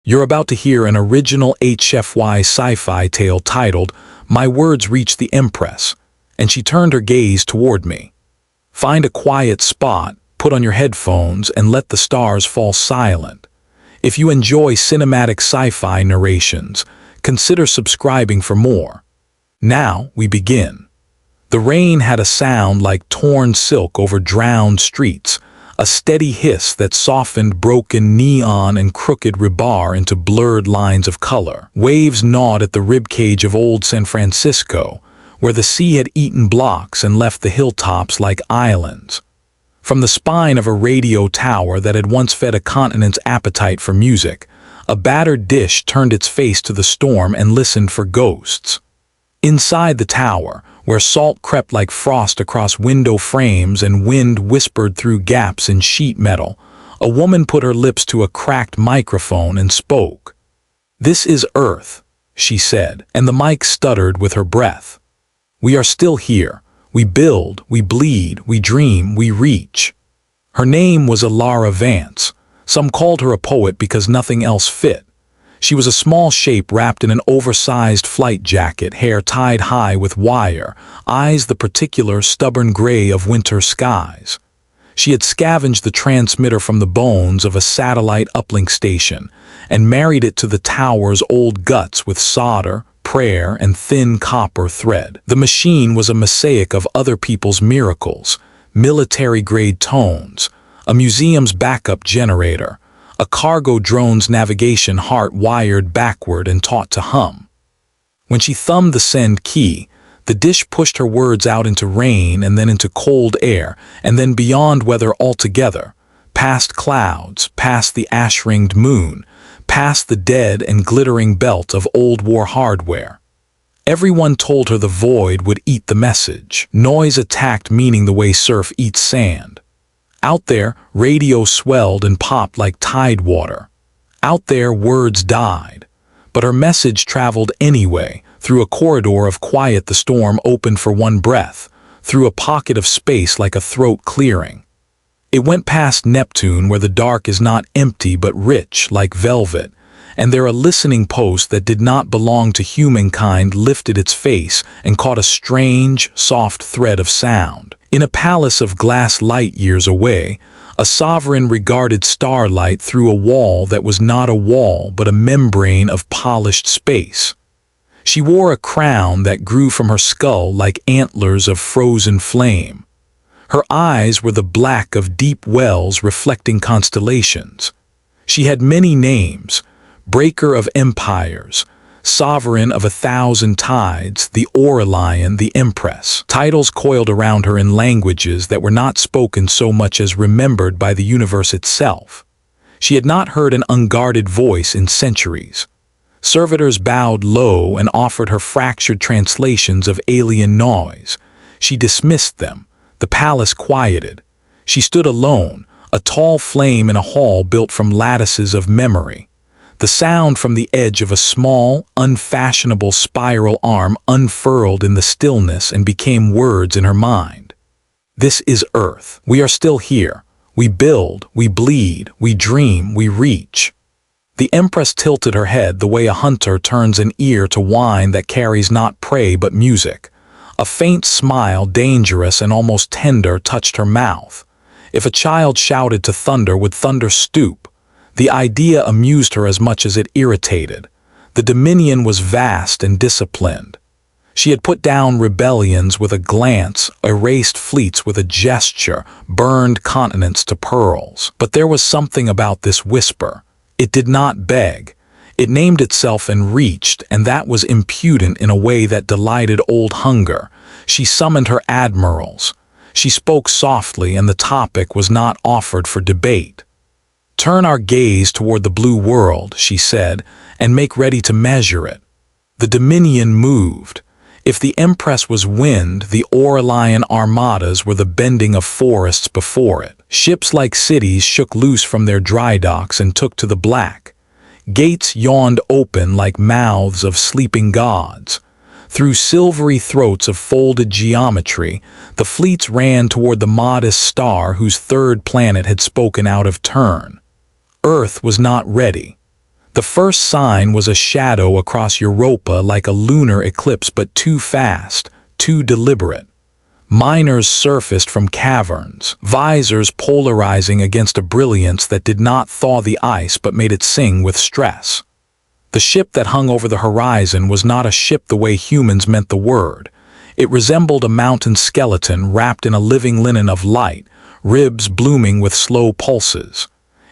You're about to hear an original HFY sci-fi tale titled, My Words Reached the Empress, and she turned her gaze toward me. Find a quiet spot, put on your headphones, and let the stars fall silent. If you enjoy cinematic sci-fi narrations, consider subscribing for more. Now we begin. The rain had a sound like torn silk over drowned streets, a steady hiss that softened broken neon and crooked rebar into blurred lines of color. Waves gnawed at the ribcage of old San Francisco, where the sea had eaten blocks and left the hilltops like islands. From the spine of a radio tower that had once fed a continent's appetite for music, a battered dish turned its face to the storm and listened for ghosts. Inside the tower, where salt crept like frost across window frames and wind whispered through gaps in sheet metal, a woman put her lips to a cracked microphone and spoke. "This is Earth," she said, and the mic stuttered with her breath. "We are still here. We build, we bleed, we dream, we reach." Her name was Alara Vance. Some called her a poet because nothing else fit. She was a small shape wrapped in an oversized flight jacket, hair tied high with wire, eyes the particular stubborn gray of winter skies. She had scavenged the transmitter from the bones of a satellite uplink station and married it to the tower's old guts with solder, prayer, and thin copper thread. The machine was a mosaic of other people's miracles, military-grade tones, a museum's backup generator, a cargo drone's navigation heart wired backward and taught to hum. When she thumbed the send key, the dish pushed her words out into rain and then into cold air and then beyond weather altogether, past clouds, past the ash-ringed moon, past the dead and glittering belt of old war hardware. Everyone told her the void would eat the message. Noise attacked meaning the way surf eats sand. Out there, radio swelled and popped like tide water. Out there, words died. But her message traveled anyway, through a corridor of quiet the storm opened for one breath, through a pocket of space like a throat clearing. It went past Neptune where the dark is not empty but rich like velvet, and there a listening post that did not belong to humankind lifted its face and caught a strange, soft thread of sound. In a palace of glass light years away, a sovereign regarded starlight through a wall that was not a wall but a membrane of polished space. She wore a crown that grew from her skull like antlers of frozen flame. Her eyes were the black of deep wells reflecting constellations. She had many names: breaker of empires, sovereign of 1,000 tides, the Aurelian, the Empress. Titles coiled around her in languages that were not spoken so much as remembered by the universe itself. She had not heard an unguarded voice in centuries. Servitors bowed low and offered her fractured translations of alien noise. She dismissed them. The palace quieted. She stood alone, a tall flame in a hall built from lattices of memory. The sound from the edge of a small, unfashionable spiral arm unfurled in the stillness and became words in her mind. "This is Earth. We are still here. We build, we bleed, we dream, we reach." The Empress tilted her head the way a hunter turns an ear to wine that carries not prey but music. A faint smile, dangerous and almost tender, touched her mouth. If a child shouted to thunder, would thunder stoop? The idea amused her as much as it irritated. The Dominion was vast and disciplined. She had put down rebellions with a glance, erased fleets with a gesture, burned continents to pearls. But there was something about this whisper. It did not beg. It named itself and reached, and that was impudent in a way that delighted old hunger. She summoned her admirals. She spoke softly, and the topic was not offered for debate. "Turn our gaze toward the blue world," she said, "and make ready to measure it." The Dominion moved. If the Empress was wind, the Aurelian armadas were the bending of forests before it. Ships like cities shook loose from their dry docks and took to the black. Gates yawned open like mouths of sleeping gods. Through silvery throats of folded geometry, the fleets ran toward the modest star whose third planet had spoken out of turn. Earth was not ready. The first sign was a shadow across Europa like a lunar eclipse, but too fast, too deliberate. Miners surfaced from caverns, visors polarizing against a brilliance that did not thaw the ice but made it sing with stress. The ship that hung over the horizon was not a ship the way humans meant the word. It resembled a mountain skeleton wrapped in a living linen of light, ribs blooming with slow pulses.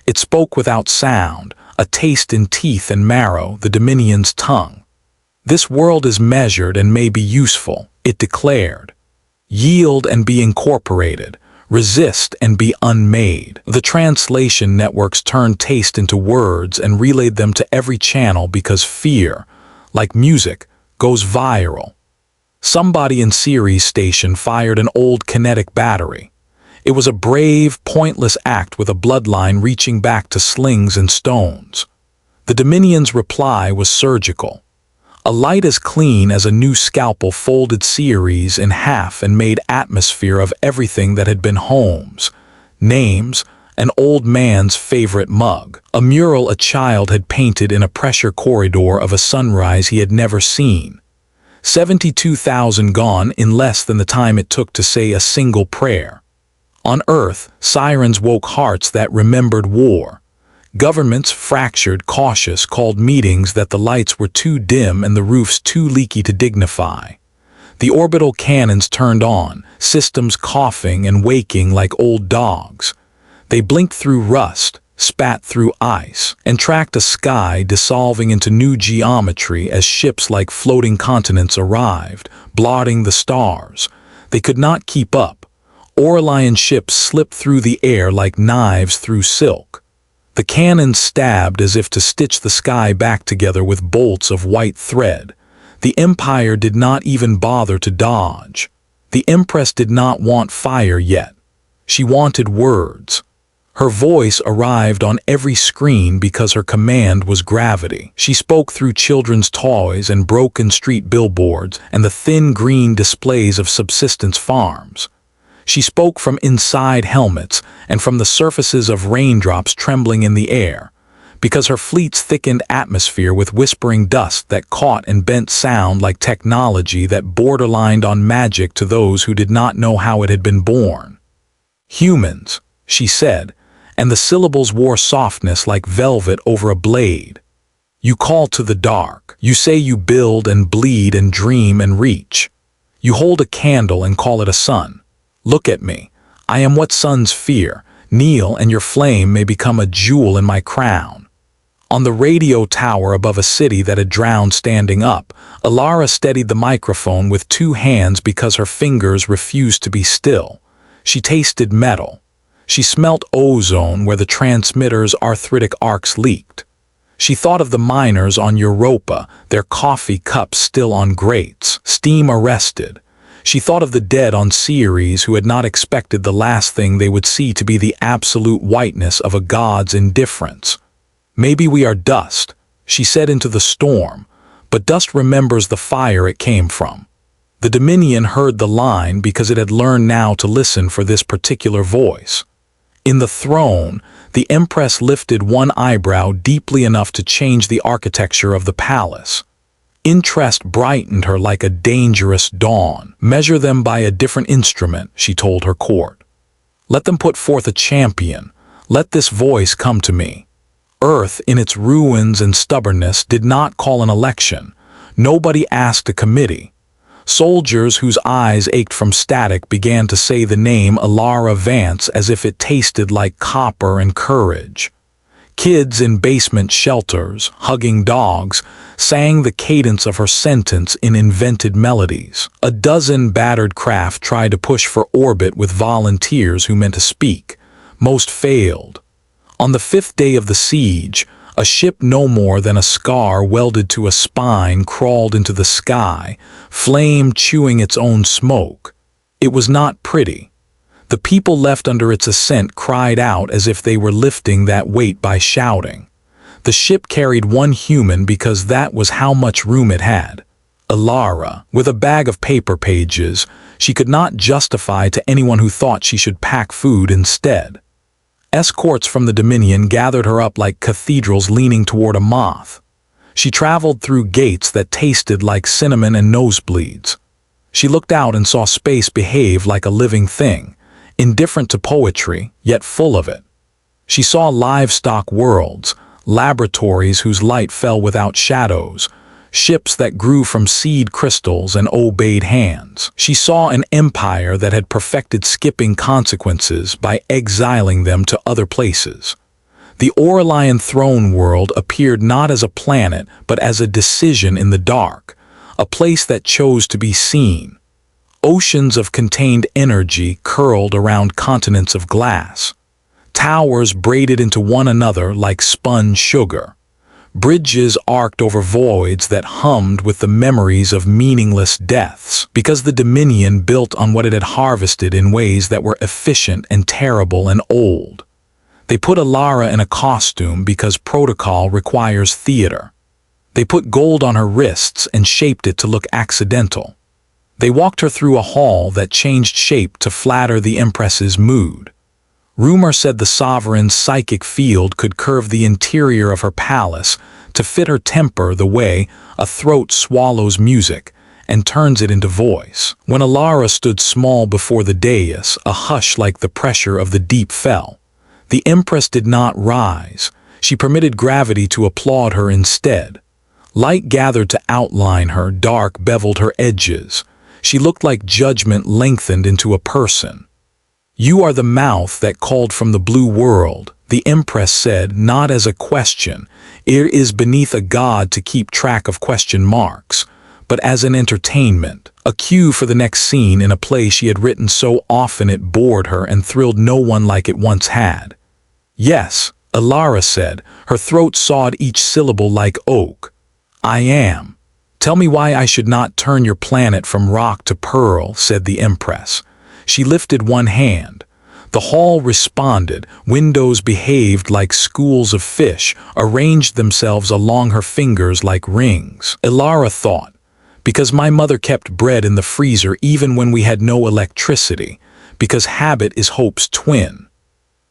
It spoke without sound, a taste in teeth and marrow, the Dominion's tongue. "This world is measured and may be useful," it declared. "Yield and be incorporated, resist and be unmade." The translation networks turned taste into words and relayed them to every channel because fear, like music, goes viral. Somebody in Ceres station fired an old kinetic battery. It was a brave, pointless act with a bloodline reaching back to slings and stones. The Dominion's reply was surgical. A light as clean as a new scalpel folded Ceres in half and made atmosphere of everything that had been homes. Names, an old man's favorite mug, a mural a child had painted in a pressure corridor of a sunrise he had never seen. 72,000 gone in less than the time it took to say a single prayer. On Earth, sirens woke hearts that remembered war. Governments, fractured, cautious, called meetings that the lights were too dim and the roofs too leaky to dignify. The orbital cannons turned on, systems coughing and waking like old dogs. They blinked through rust, spat through ice, and tracked a sky dissolving into new geometry as ships like floating continents arrived, blotting the stars. They could not keep up. Aurelian ships slipped through the air like knives through silk. The cannons stabbed as if to stitch the sky back together with bolts of white thread. The Empire did not even bother to dodge. The Empress did not want fire yet. She wanted words. Her voice arrived on every screen because her command was gravity. She spoke through children's toys and broken street billboards and the thin green displays of subsistence farms. She spoke from inside helmets and from the surfaces of raindrops trembling in the air, because her fleets thickened atmosphere with whispering dust that caught and bent sound like technology that borderlined on magic to those who did not know how it had been born. "Humans," she said, and the syllables wore softness like velvet over a blade. "You call to the dark. You say you build and bleed and dream and reach. You hold a candle and call it a sun. Look at me. I am what suns fear. Kneel and your flame may become a jewel in my crown." On the radio tower above a city that had drowned standing up, Alara steadied the microphone with two hands because her fingers refused to be still. She tasted metal. She smelt ozone where the transmitter's arthritic arcs leaked. She thought of the miners on Europa, their coffee cups still on grates, steam arrested. She thought of the dead on Ceres who had not expected the last thing they would see to be the absolute whiteness of a god's indifference. "Maybe we are dust," she said into the storm, but dust remembers the fire it came from. The Dominion heard the line because it had learned now to listen for this particular voice. In the throne, the Empress lifted one eyebrow deeply enough to change the architecture of the palace. Interest brightened her like a dangerous dawn. "Measure them by a different instrument," she told her court. "Let them put forth a champion. Let this voice come to me." Earth, in its ruins and stubbornness, did not call an election. Nobody asked a committee. Soldiers whose eyes ached from static began to say the name Alara Vance as if it tasted like copper and courage. Kids in basement shelters, hugging dogs, sang the cadence of her sentence in invented melodies. A dozen battered craft tried to push for orbit with volunteers who meant to speak. Most failed. On the 5th day of the siege, a ship no more than a scar welded to a spine crawled into the sky, flame chewing its own smoke. It was not pretty. The people left under its ascent cried out as if they were lifting that weight by shouting. The ship carried one human because that was how much room it had. Alara, with a bag of paper pages, she could not justify to anyone who thought she should pack food instead. Escorts from the Dominion gathered her up like cathedrals leaning toward a moth. She traveled through gates that tasted like cinnamon and nosebleeds. She looked out and saw space behave like a living thing, indifferent to poetry, yet full of it. She saw livestock worlds, laboratories whose light fell without shadows, ships that grew from seed crystals and obeyed hands. She saw an empire that had perfected skipping consequences by exiling them to other places. The Aurelian throne world appeared not as a planet but as a decision in the dark, a place that chose to be seen. Oceans of contained energy curled around continents of glass. Towers braided into one another like spun sugar. Bridges arced over voids that hummed with the memories of meaningless deaths, because the Dominion built on what it had harvested in ways that were efficient and terrible and old. They put Alara in a costume because protocol requires theater. They put gold on her wrists and shaped it to look accidental. They walked her through a hall that changed shape to flatter the Empress's mood. Rumor said the sovereign's psychic field could curve the interior of her palace to fit her temper the way a throat swallows music and turns it into voice. When Alara stood small before the dais, a hush like the pressure of the deep fell. The Empress did not rise. She permitted gravity to applaud her instead. Light gathered to outline her, dark beveled her edges. She looked like judgment lengthened into a person. "You are the mouth that called from the blue world," the Empress said, not as a question. It is beneath a god to keep track of question marks, but as an entertainment, a cue for the next scene in a play she had written so often it bored her and thrilled no one like it once had. "Yes," Alara said, her throat sawed each syllable like oak. "I am." "Tell me why I should not turn your planet from rock to pearl," said the Empress. She lifted one hand. The hall responded. Windows behaved like schools of fish, arranged themselves along her fingers like rings. Alara thought, "Because my mother kept bread in the freezer even when we had no electricity, because habit is hope's twin.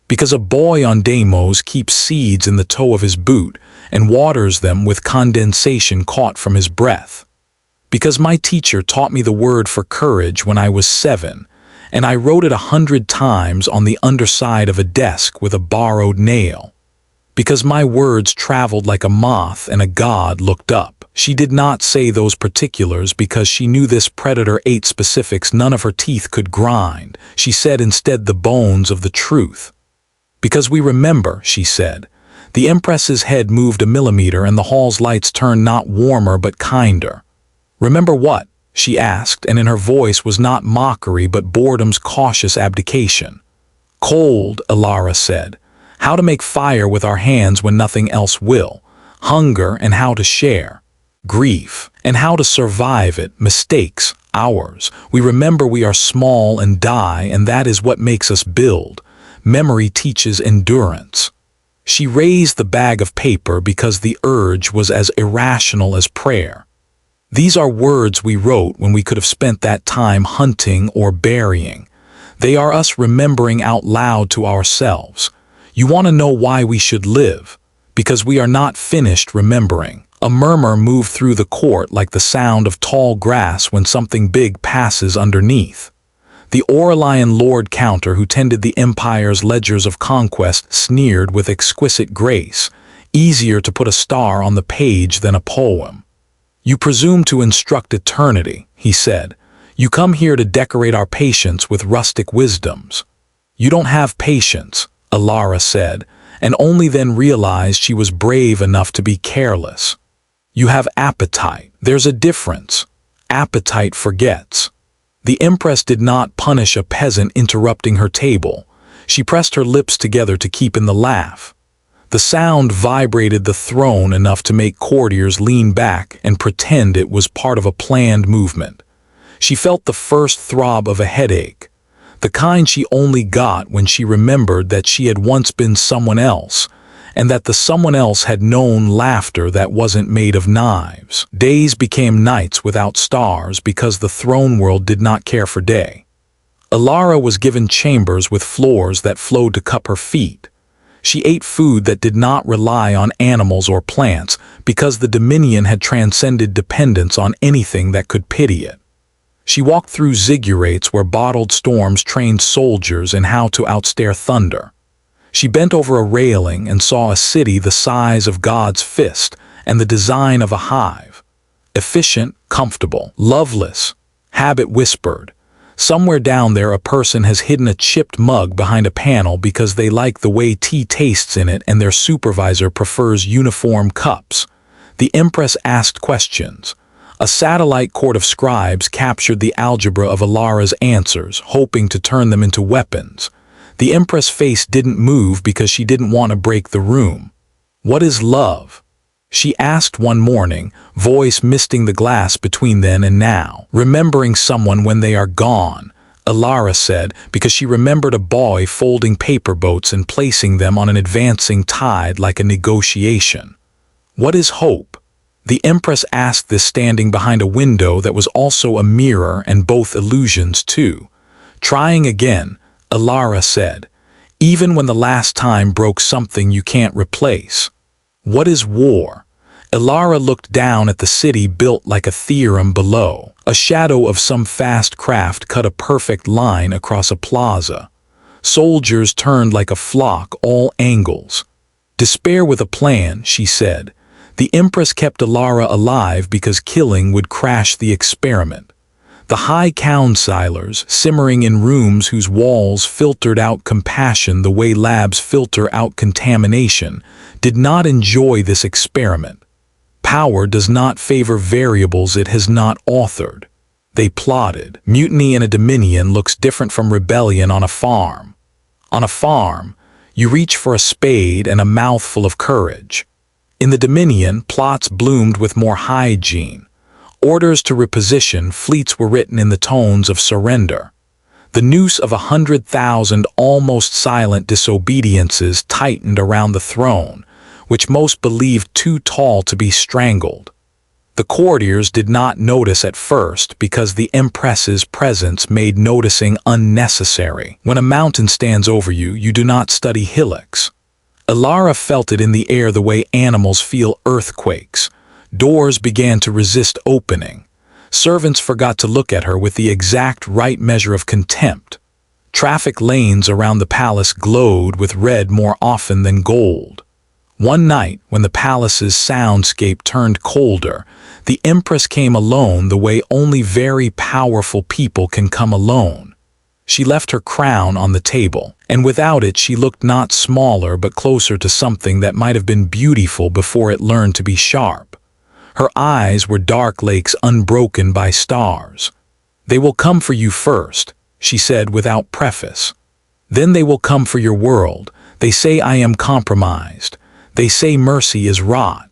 Because a boy on Deimos keeps seeds in the toe of his boot and waters them with condensation caught from his breath. Because my teacher taught me the word for courage when I was 7, and I wrote it 100 times on the underside of a desk with a borrowed nail. Because my words traveled like a moth and a god looked up." She did not say those particulars because she knew this predator ate specifics none of her teeth could grind. She said instead the bones of the truth. "Because we remember," she said. The Empress's head moved a millimeter and the hall's lights turned not warmer but kinder. "Remember what?" she asked, and in her voice was not mockery but boredom's cautious abdication. "Cold," Alara said. "How to make fire with our hands when nothing else will. Hunger and how to share. Grief and how to survive it. Mistakes, ours. We remember we are small and die, and that is what makes us build. Memory teaches endurance." She raised the bag of paper because the urge was as irrational as prayer. "These are words we wrote when we could have spent that time hunting or burying. They are us remembering out loud to ourselves. You want to know why we should live? Because we are not finished remembering." A murmur moved through the court like the sound of tall grass when something big passes underneath. The Aurelian Lord Counter who tended the Empire's ledgers of conquest sneered with exquisite grace. "Easier to put a star on the page than a poem." "You presume to instruct eternity," he said. "You come here to decorate our patience with rustic wisdoms." "You don't have patience," Alara said, and only then realized she was brave enough to be careless. "You have appetite. There's a difference. Appetite forgets." The Empress did not punish a peasant interrupting her table. She pressed her lips together to keep in the laugh. The sound vibrated the throne enough to make courtiers lean back and pretend it was part of a planned movement. She felt the first throb of a headache, the kind she only got when she remembered that she had once been someone else, and that the someone else had known laughter that wasn't made of knives. Days became nights without stars because the throne world did not care for day. Alara was given chambers with floors that flowed to cup her feet. She ate food that did not rely on animals or plants because the Dominion had transcended dependence on anything that could pity it. She walked through ziggurats where bottled storms trained soldiers in how to outstare thunder. She bent over a railing and saw a city the size of God's fist and the design of a hive. Efficient, comfortable, loveless. Habit whispered, "Somewhere down there a person has hidden a chipped mug behind a panel because they like the way tea tastes in it and their supervisor prefers uniform cups." The Empress asked questions. A satellite court of scribes captured the algebra of Alara's answers, hoping to turn them into weapons. The Empress' face didn't move because she didn't want to break the room. "What is love?" she asked one morning, voice misting the glass between then and now. "Remembering someone when they are gone," Alara said, because she remembered a boy folding paper boats and placing them on an advancing tide like a negotiation. "What is hope?" The Empress asked this standing behind a window that was also a mirror and both illusions too. Trying again, Alara said, "Even when the last time broke something you can't replace." "What is war?" Alara looked down at the city built like a theorem below. A shadow of some fast craft cut a perfect line across a plaza. Soldiers turned like a flock, all angles. "Despair with a plan," she said. The Empress kept Alara alive because killing would crash the experiment. The high councilors, simmering in rooms whose walls filtered out compassion the way labs filter out contamination, did not enjoy this experiment. Power does not favor variables it has not authored. They plotted. Mutiny in a Dominion looks different from rebellion on a farm. On a farm, you reach for a spade and a mouthful of courage. In the Dominion, plots bloomed with more hygiene. Orders to reposition fleets were written in the tones of surrender. The noose of 100,000 almost silent disobediences tightened around the throne, which most believed too tall to be strangled. The courtiers did not notice at first because the Empress's presence made noticing unnecessary. When a mountain stands over you, you do not study hillocks. Alara felt it in the air the way animals feel earthquakes. Doors began to resist opening. Servants forgot to look at her with the exact right measure of contempt. Traffic lanes around the palace glowed with red more often than gold. One night, when the palace's soundscape turned colder, the Empress came alone the way only very powerful people can come alone. She left her crown on the table, and without it she looked not smaller but closer to something that might have been beautiful before it learned to be sharp. Her eyes were dark lakes unbroken by stars. "They will come for you first," she said without preface. "Then they will come for your world. They say I am compromised. They say mercy is rot."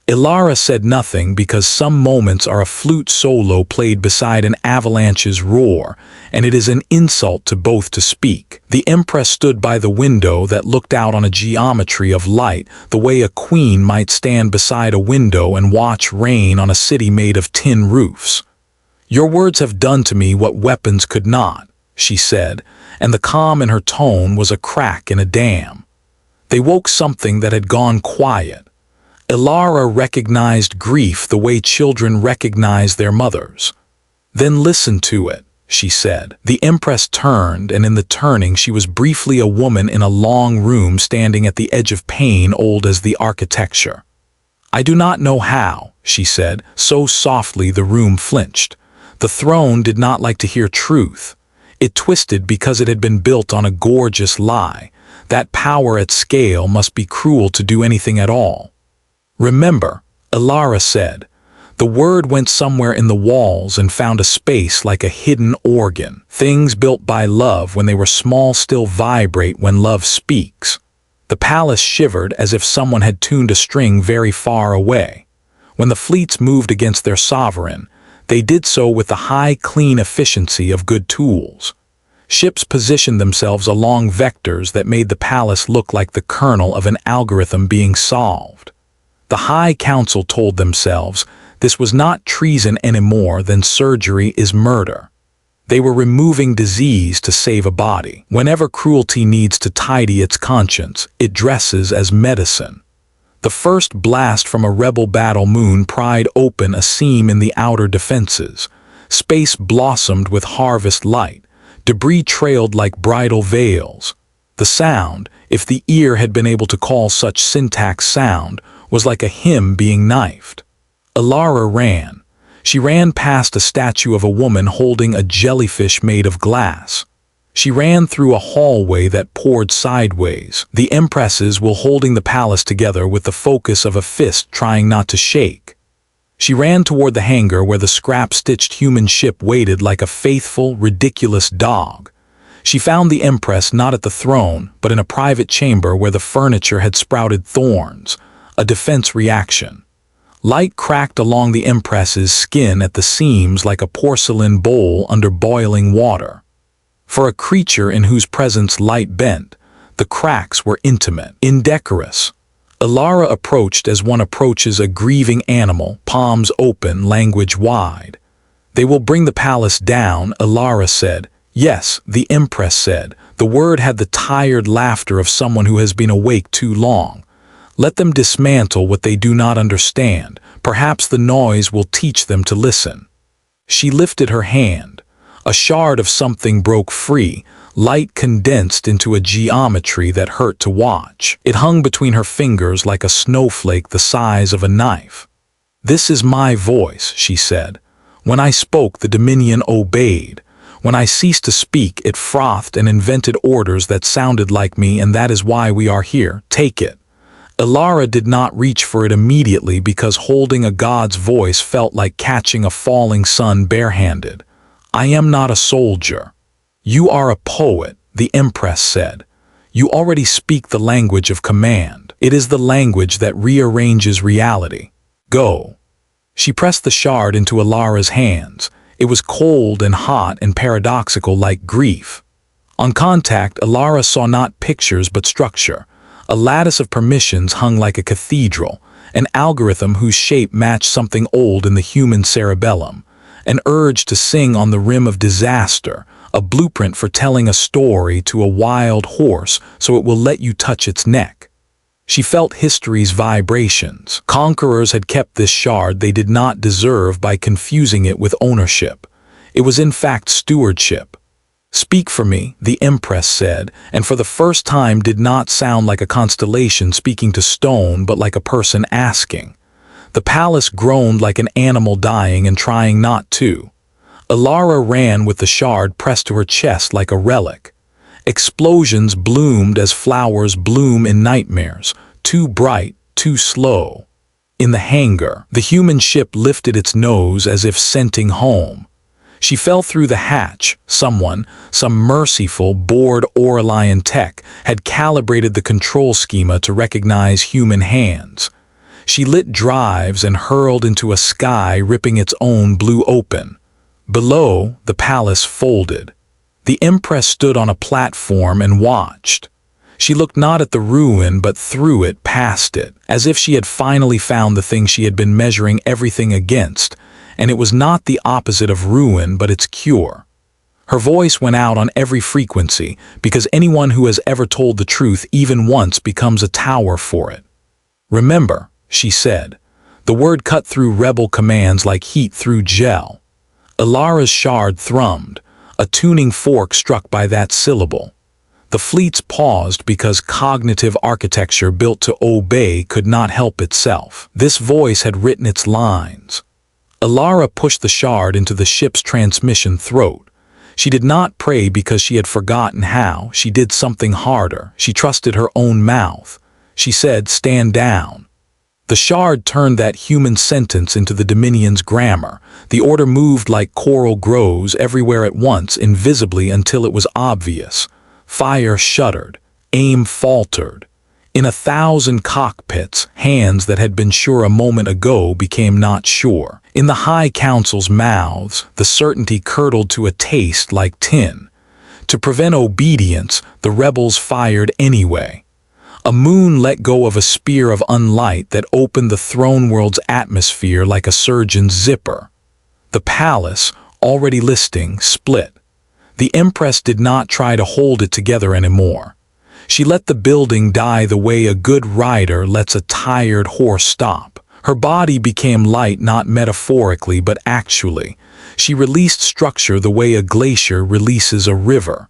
Alara said nothing because some moments are a flute solo played beside an avalanche's roar, and it is an insult to both to speak. The Empress stood by the window that looked out on a geometry of light, the way a queen might stand beside a window and watch rain on a city made of tin roofs. "Your words have done to me what weapons could not," she said, and the calm in her tone was a crack in a dam. They woke something that had gone quiet. Alara recognized grief the way children recognize their mothers. "Then listen to it," she said. The Empress turned, and in the turning she was briefly a woman in a long room standing at the edge of pain old as the architecture. "I do not know how," she said, so softly the room flinched. The throne did not like to hear truth. It twisted because it had been built on a gorgeous lie. That power at scale must be cruel to do anything at all. "Remember," Alara said. The word went somewhere in the walls and found a space like a hidden organ. Things built by love when they were small still vibrate when love speaks. The palace shivered as if someone had tuned a string very far away. When the fleets moved against their sovereign, they did so with the high, clean efficiency of good tools. Ships positioned themselves along vectors that made the palace look like the kernel of an algorithm being solved. The High Council told themselves this was not treason any more than surgery is murder. They were removing disease to save a body. Whenever cruelty needs to tidy its conscience, it dresses as medicine. The first blast from a rebel battle moon pried open a seam in the outer defenses. Space blossomed with harvest light. Debris trailed like bridal veils. The sound, if the ear had been able to call such syntax sound, was like a hymn being knifed. Alara ran. She ran past a statue of a woman holding a jellyfish made of glass. She ran through a hallway that poured sideways. The empresses were holding the palace together with the focus of a fist trying not to shake. She ran toward the hangar where the scrap-stitched human ship waited like a faithful, ridiculous dog. She found the Empress not at the throne, but in a private chamber where the furniture had sprouted thorns, a defense reaction. Light cracked along the Empress's skin at the seams like a porcelain bowl under boiling water. For a creature in whose presence light bent, the cracks were intimate, indecorous. Alara approached as one approaches a grieving animal, palms open, language wide. "They will bring the palace down," Alara said. "Yes," the Empress said. The word had the tired laughter of someone who has been awake too long. "Let them dismantle what they do not understand. Perhaps the noise will teach them to listen." She lifted her hand. A shard of something broke free, light condensed into a geometry that hurt to watch. It hung between her fingers like a snowflake the size of a knife. "This is my voice," she said. "When I spoke, the Dominion obeyed. When I ceased to speak, it frothed and invented orders that sounded like me, and that is why we are here. Take it." Alara did not reach for it immediately because holding a god's voice felt like catching a falling sun barehanded. "I am not a soldier." "You are a poet," the Empress said. "You already speak the language of command. It is the language that rearranges reality. Go." She pressed the shard into Alara's hands. It was cold and hot and paradoxical like grief. On contact, Alara saw not pictures but structure. A lattice of permissions hung like a cathedral, an algorithm whose shape matched something old in the human cerebellum, an urge to sing on the rim of disaster, a blueprint for telling a story to a wild horse so it will let you touch its neck. She felt history's vibrations. Conquerors had kept this shard they did not deserve by confusing it with ownership. It was in fact stewardship. "Speak for me," the Empress said, and for the first time did not sound like a constellation speaking to stone but like a person asking. The palace groaned like an animal dying and trying not to. Alara ran with the shard pressed to her chest like a relic. Explosions bloomed as flowers bloom in nightmares, too bright, too slow. In the hangar, the human ship lifted its nose as if scenting home. She fell through the hatch. Some merciful, bored Aurelian tech had calibrated the control schema to recognize human hands. She lit drives and hurled into a sky ripping its own blue open. Below, the palace folded. The Empress stood on a platform and watched. She looked not at the ruin but through it, past it, as if she had finally found the thing she had been measuring everything against, and it was not the opposite of ruin but its cure. Her voice went out on every frequency, because anyone who has ever told the truth even once becomes a tower for it. "Remember," she said. The word cut through rebel commands like heat through gel. Alara's shard thrummed, a tuning fork struck by that syllable. The fleets paused because cognitive architecture built to obey could not help itself. This voice had written its lines. Alara pushed the shard into the ship's transmission throat. She did not pray because she had forgotten how. She did something harder. She trusted her own mouth. She said, "Stand down." The shard turned that human sentence into the Dominion's grammar. The order moved like coral grows everywhere at once, invisibly until it was obvious. Fire shuddered. Aim faltered. In 1,000 cockpits, hands that had been sure a moment ago became not sure. In the High Council's mouths, the certainty curdled to a taste like tin. To prevent obedience, the rebels fired anyway. A moon let go of a spear of unlight that opened the throne world's atmosphere like a surgeon's zipper. The palace, already listing, split. The Empress did not try to hold it together anymore. She let the building die the way a good rider lets a tired horse stop. Her body became light not metaphorically but actually. She released structure the way a glacier releases a river.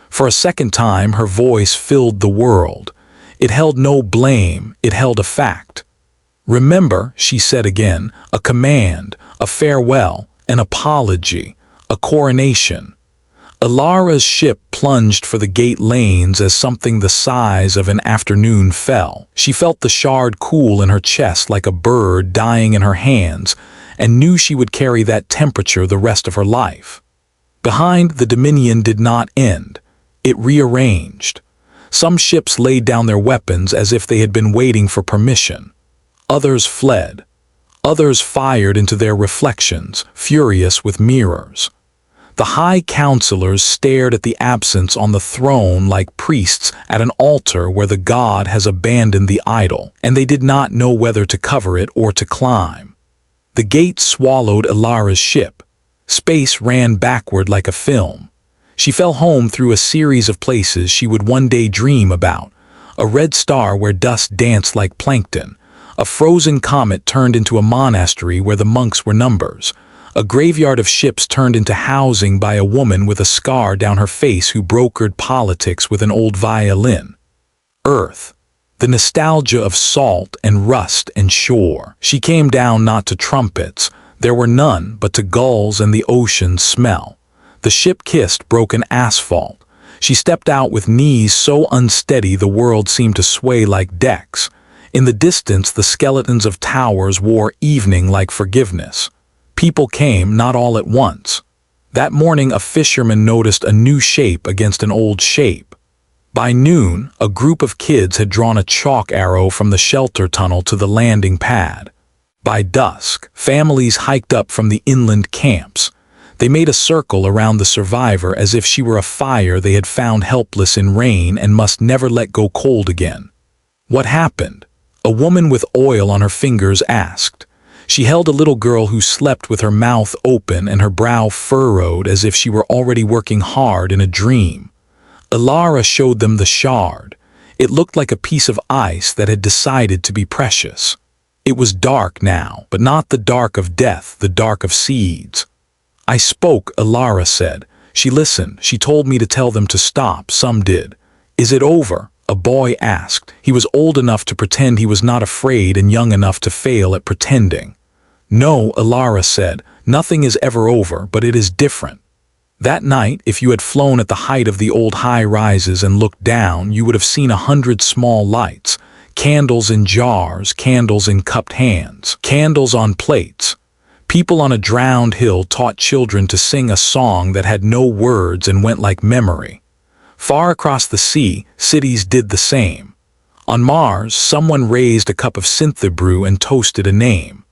For a second time her voice filled the world. It held no blame, it held a fact. "Remember," she said again, "a command, a farewell, an apology, a coronation." Ilara's ship plunged for the gate lanes as something the size of an afternoon fell. She felt the shard cool in her chest like a bird dying in her hands, and knew she would carry that temperature the rest of her life. Behind, the Dominion did not end. It rearranged. Some ships laid down their weapons as if they had been waiting for permission. Others fled. Others fired into their reflections, furious with mirrors. The high counselors stared at the absence on the throne like priests at an altar where the god has abandoned the idol, and they did not know whether to cover it or to climb. The gate swallowed Ilara's ship. Space ran backward like a film. She fell home through a series of places she would one day dream about. A red star where dust danced like plankton. A frozen comet turned into a monastery where the monks were numbers. A graveyard of ships turned into housing by a woman with a scar down her face who brokered politics with an old violin. Earth. The nostalgia of salt and rust and shore. She came down not to trumpets. There were none, but to gulls and the ocean's smell. The ship kissed broken asphalt. She stepped out with knees so unsteady the world seemed to sway like decks. In the distance, the skeletons of towers wore evening like forgiveness. People came, not all at once. That morning a fisherman noticed a new shape against an old shape. By noon, a group of kids had drawn a chalk arrow from the shelter tunnel to the landing pad. By dusk, families hiked up from the inland camps. They made a circle around the survivor as if she were a fire they had found helpless in rain and must never let go cold again. What happened? A woman with oil on her fingers asked. She held a little girl who slept with her mouth open and her brow furrowed as if she were already working hard in a dream. Ilara showed them the shard. It looked like a piece of ice that had decided to be precious. It was dark now, but not the dark of death, the dark of seeds. "I spoke," Ilara said. "She listened. She told me to tell them to stop. Some did." "Is it over?" a boy asked. He was old enough to pretend he was not afraid and young enough to fail at pretending. "No," Ilara said, "nothing is ever over, but it is different." That night, if you had flown at the height of the old high-rises and looked down, you would have seen 100 small lights, candles in jars, candles in cupped hands, candles on plates. People on a drowned hill taught children to sing a song that had no words and went like memory. Far across the sea, cities did the same. On Mars, someone raised a cup of synthebrew and toasted a name.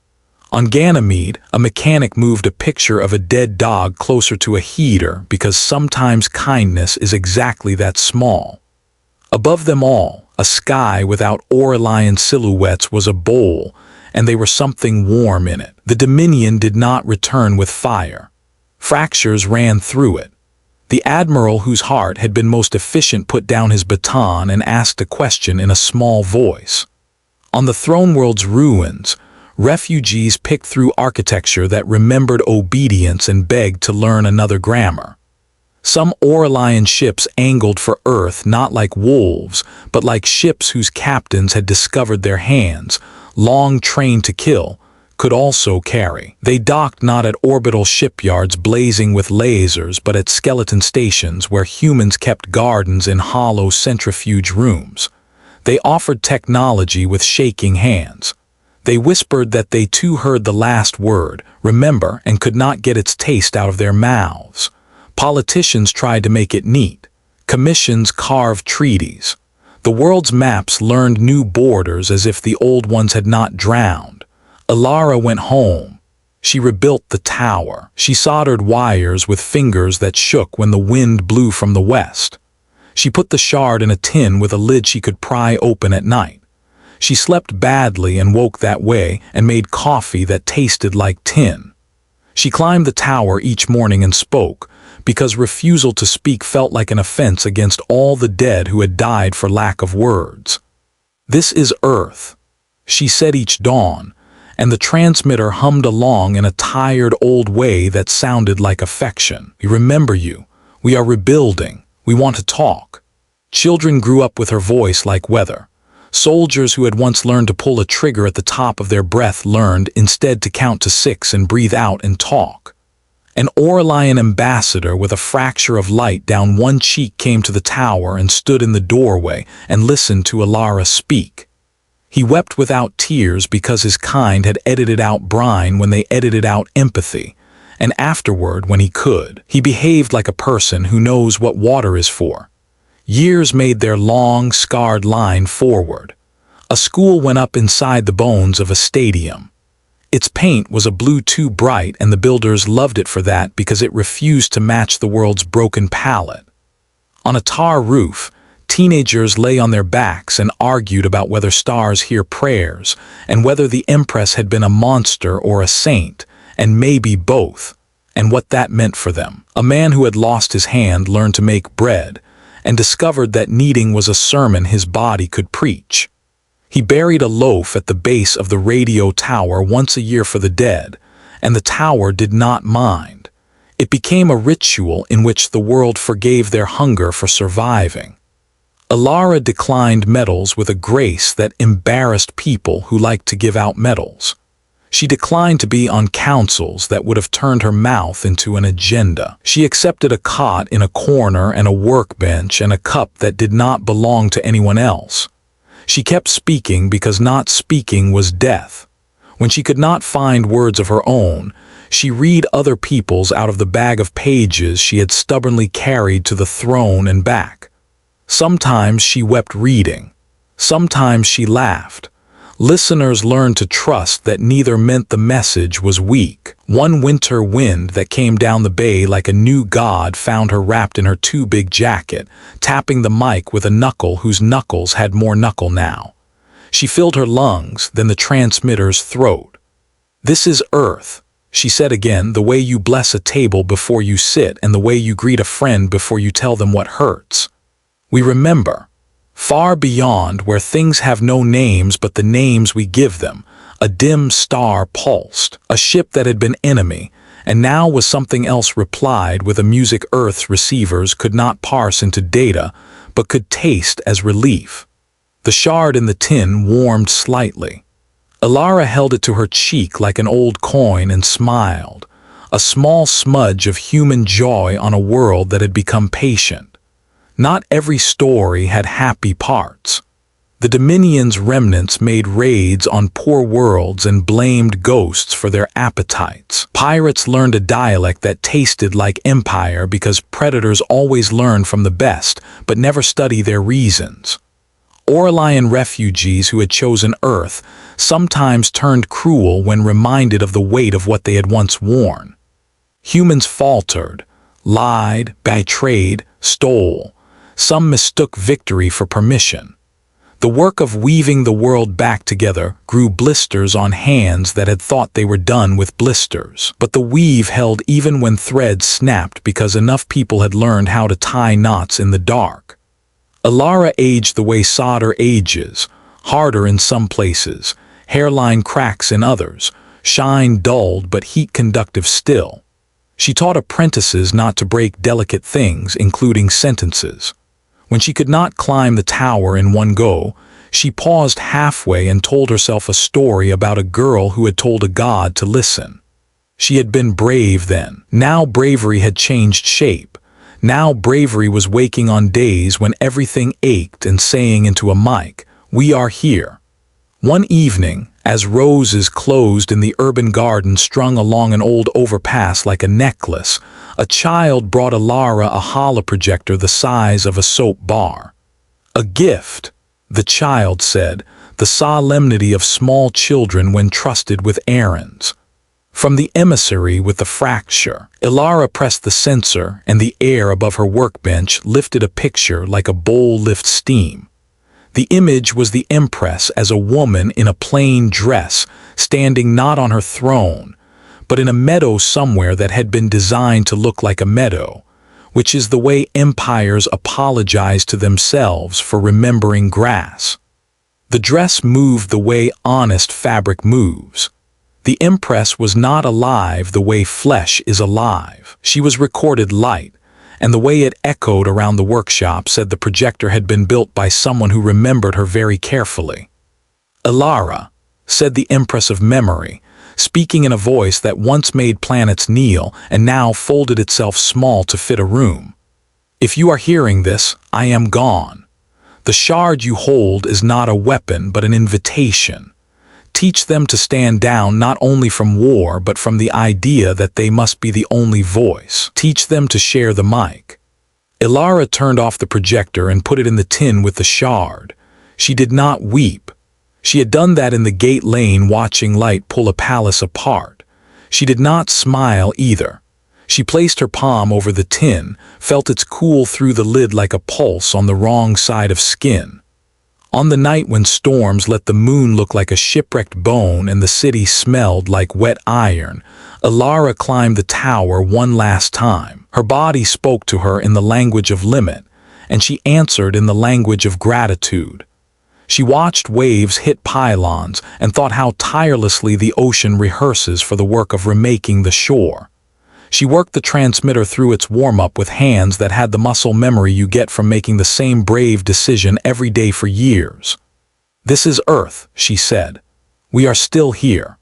On Ganymede, a mechanic moved a picture of a dead dog closer to a heater because sometimes kindness is exactly that small. Above them all, a sky without Aurelian silhouettes was a bowl, and they were something warm in it. The Dominion did not return with fire. Fractures ran through it. The admiral whose heart had been most efficient put down his baton and asked a question in a small voice. On the throne world's ruins, refugees picked through architecture that remembered obedience and begged to learn another grammar. Some Aurelian ships angled for Earth not like wolves, but like ships whose captains had discovered their hands, long trained to kill, could also carry. They docked not at orbital shipyards blazing with lasers, but at skeleton stations where humans kept gardens in hollow centrifuge rooms. They offered technology with shaking hands. They whispered that they too heard the last word, remember, and could not get its taste out of their mouths. Politicians tried to make it neat. Commissions carved treaties. The world's maps learned new borders as if the old ones had not drowned. Ilara went home. She rebuilt the tower. She soldered wires with fingers that shook when the wind blew from the west. She put the shard in a tin with a lid she could pry open at night. She slept badly and woke that way and made coffee that tasted like tin. She climbed the tower each morning and spoke, because refusal to speak felt like an offense against all the dead who had died for lack of words. "This is Earth," she said each dawn, and the transmitter hummed along in a tired old way that sounded like affection. "We remember you. We are rebuilding. We want to talk." Children grew up with her voice like weather. Soldiers who had once learned to pull a trigger at the top of their breath learned instead to count to 6 and breathe out and talk. An Aurelian ambassador with a fracture of light down one cheek came to the tower and stood in the doorway and listened to Alara speak. He wept without tears because his kind had edited out brine when they edited out empathy, and afterward, when he could, he behaved like a person who knows what water is for. Years made their long, scarred line forward. A school went up inside the bones of a stadium. Its paint was a blue too bright, and the builders loved it for that because it refused to match the world's broken palette. On a tar roof, teenagers lay on their backs and argued about whether stars hear prayers and whether the Empress had been a monster or a saint, and maybe both, and what that meant for them. A man who had lost his hand learned to make bread, and discovered that kneading was a sermon his body could preach. He buried a loaf at the base of the radio tower once a year for the dead, and the tower did not mind. It became a ritual in which the world forgave their hunger for surviving. Alara declined medals with a grace that embarrassed people who liked to give out medals. She declined to be on councils that would have turned her mouth into an agenda. She accepted a cot in a corner and a workbench and a cup that did not belong to anyone else. She kept speaking because not speaking was death. When she could not find words of her own, she read other people's out of the bag of pages she had stubbornly carried to the throne and back. Sometimes she wept reading. Sometimes she laughed. Listeners learned to trust that neither meant the message was weak. One winter wind that came down the bay like a new god found her wrapped in her too big jacket, tapping the mic with a knuckle whose knuckles had more knuckle now. She filled her lungs, then the transmitter's throat. "This is Earth," she said again, "the way you bless a table before you sit and the way you greet a friend before you tell them what hurts. We remember. Far beyond, where things have no names but the names we give them, a dim star pulsed, a ship that had been enemy, and now was something else replied with a music Earth's receivers could not parse into data, but could taste as relief. The shard in the tin warmed slightly. Alara held it to her cheek like an old coin and smiled, a small smudge of human joy on a world that had become patient. Not every story had happy parts. The Dominion's remnants made raids on poor worlds and blamed ghosts for their appetites. Pirates learned a dialect that tasted like empire because predators always learn from the best but never study their reasons. Aurelian refugees who had chosen Earth sometimes turned cruel when reminded of the weight of what they had once worn. Humans faltered, lied, betrayed, stole. Some mistook victory for permission. The work of weaving the world back together grew blisters on hands that had thought they were done with blisters. But the weave held even when threads snapped because enough people had learned how to tie knots in the dark. Alara aged the way solder ages, harder in some places, hairline cracks in others, shine dulled but heat conductive still. She taught apprentices not to break delicate things, including sentences. When she could not climb the tower in one go, she paused halfway and told herself a story about a girl who had told a god to listen. She had been brave then. Now bravery had changed shape. Now bravery was waking on days when everything ached and saying into a mic, "We are here." One evening, as roses closed in the urban garden strung along an old overpass like a necklace, a child brought Alara a holoprojector the size of a soap bar. "A gift," the child said, the solemnity of small children when trusted with errands. From the emissary with the fracture, Alara pressed the sensor and the air above her workbench lifted a picture like a bowl lifts steam. The image was the Empress as a woman in a plain dress, standing not on her throne, but in a meadow somewhere that had been designed to look like a meadow, which is the way empires apologize to themselves for remembering grass. The dress moved the way honest fabric moves. The Empress was not alive the way flesh is alive. She was recorded light, and the way it echoed around the workshop said the projector had been built by someone who remembered her very carefully. "Elara," said the Empress of Memory, speaking in a voice that once made planets kneel and now folded itself small to fit a room. "If you are hearing this, I am gone. The shard you hold is not a weapon but an invitation. Teach them to stand down not only from war but from the idea that they must be the only voice. Teach them to share the mic." Elara turned off the projector and put it in the tin with the shard. She did not weep. She had done that in the gate lane watching light pull a palace apart. She did not smile either. She placed her palm over the tin, felt its cool through the lid like a pulse on the wrong side of skin. On the night when storms let the moon look like a shipwrecked bone and the city smelled like wet iron, Elara climbed the tower one last time. Her body spoke to her in the language of limit, and she answered in the language of gratitude. She watched waves hit pylons and thought how tirelessly the ocean rehearses for the work of remaking the shore. She worked the transmitter through its warm-up with hands that had the muscle memory you get from making the same brave decision every day for years. "This is Earth," she said. "We are still here."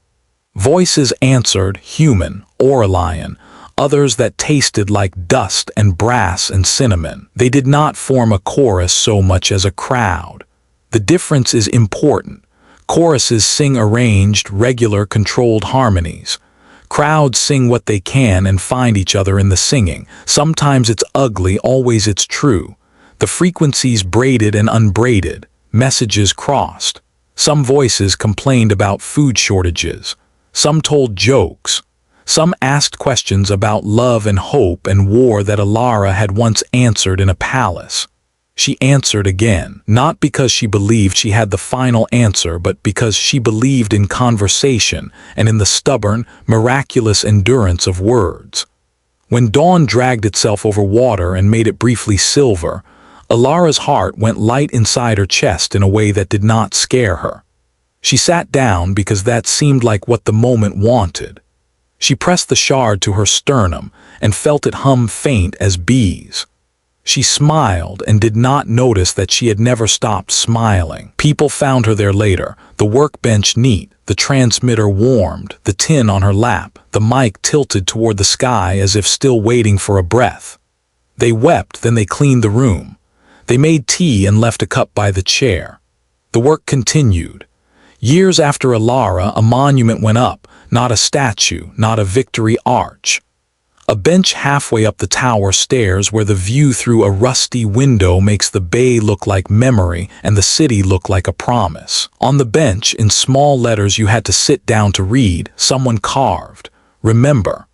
Voices answered, human, Aurelian, others that tasted like dust and brass and cinnamon. They did not form a chorus so much as a crowd. The difference is important. Choruses sing arranged, regular, controlled harmonies. Crowds sing what they can and find each other in the singing. Sometimes it's ugly, always it's true. The frequencies braided and unbraided, messages crossed. Some voices complained about food shortages. Some told jokes. Some asked questions about love and hope and war that Elara had once answered in a palace. She answered again, not because she believed she had the final answer, but because she believed in conversation and in the stubborn, miraculous endurance of words. When dawn dragged itself over water and made it briefly silver, Elara's heart went light inside her chest in a way that did not scare her. She sat down because that seemed like what the moment wanted. She pressed the shard to her sternum and felt it hum faint as bees. She smiled and did not notice that she had never stopped smiling. People found her there later, the workbench neat, the transmitter warmed, the tin on her lap, the mic tilted toward the sky as if still waiting for a breath. They wept, then they cleaned the room. They made tea and left a cup by the chair. The work continued. Years after Elara, a monument went up, not a statue, not a victory arch. A bench halfway up the tower stairs where the view through a rusty window makes the bay look like memory and the city look like a promise. On the bench, in small letters you had to sit down to read, someone carved, "Remember."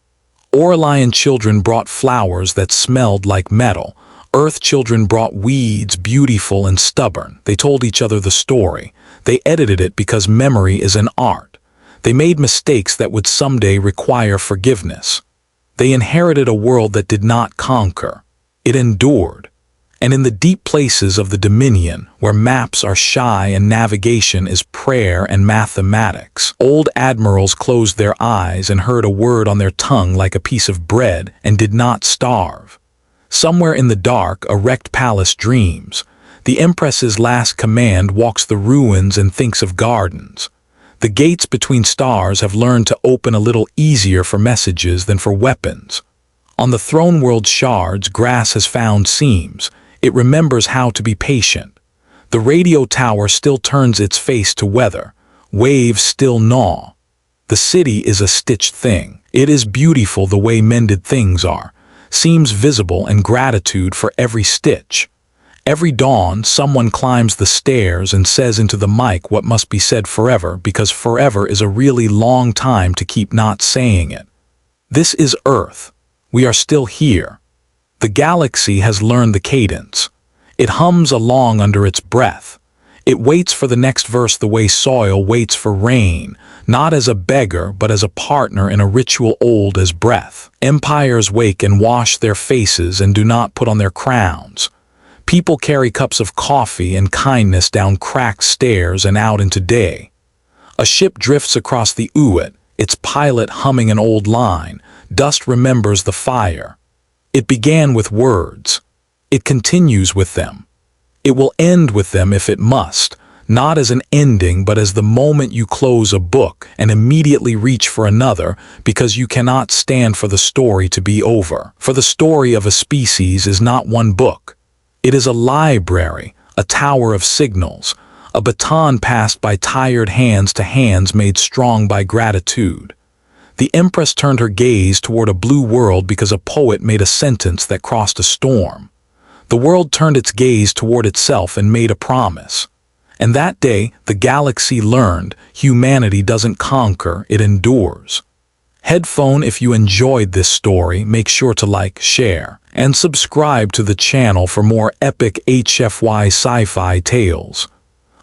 Aurelian children brought flowers that smelled like metal. Earth children brought weeds, beautiful and stubborn. They told each other the story. They edited it because memory is an art. They made mistakes that would someday require forgiveness. They inherited a world that did not conquer. It endured. And in the deep places of the Dominion, where maps are shy and navigation is prayer and mathematics, old admirals closed their eyes and heard a word on their tongue like a piece of bread and did not starve. Somewhere in the dark, a wrecked palace dreams. The Empress's last command walks the ruins and thinks of gardens. The gates between stars have learned to open a little easier for messages than for weapons. On the throne world shards, grass has found seams. It remembers how to be patient. The radio tower still turns its face to weather. Waves still gnaw. The city is a stitched thing. It is beautiful the way mended things are. Seems visible and gratitude for every stitch. Every dawn, someone climbs the stairs and says into the mic what must be said forever, because forever is a really long time to keep not saying it. This is Earth. We are still here. The galaxy has learned the cadence. It hums along under its breath. It waits for the next verse the way soil waits for rain, not as a beggar but as a partner in a ritual old as breath. Empires wake and wash their faces and do not put on their crowns. People carry cups of coffee and kindness down cracked stairs and out into day. A ship drifts across the Uat, its pilot humming an old line. Dust remembers the fire. It began with words. It continues with them. It will end with them if it must, not as an ending but as the moment you close a book and immediately reach for another because you cannot stand for the story to be over. For the story of a species is not one book. It is a library, a tower of signals, a baton passed by tired hands to hands made strong by gratitude. The Empress turned her gaze toward a blue world because a poet made a sentence that crossed a storm. The world turned its gaze toward itself and made a promise. And that day, the galaxy learned humanity doesn't conquer, it endures. Headphone, if you enjoyed this story, make sure to like, share, and subscribe to the channel for more epic HFY sci-fi tales.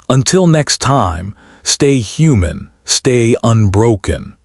Until next time, stay human, stay unbroken.